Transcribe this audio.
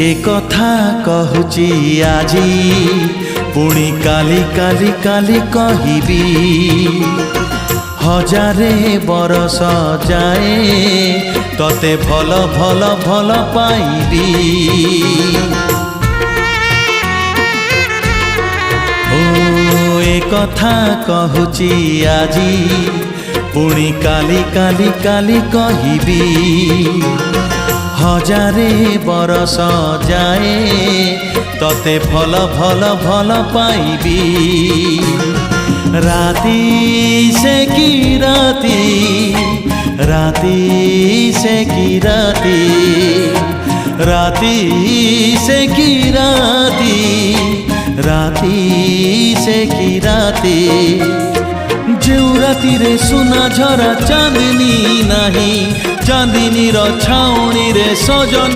ए कथा कहूची आजी पुणी काली काली काली कहिबी हजारे बरस जाए तते भल भल भल पाइबी ओ ए कथा कहूची आजी पुणी काली काली काली कहिबी हजारे बरस जाए तते भल भल भल पाइबी राती से की राती राती से की राती राती से की राती राती से की राती जो राती रे सुना झरा चांदनी नहीं चांदनी रो छाउनी रे सजन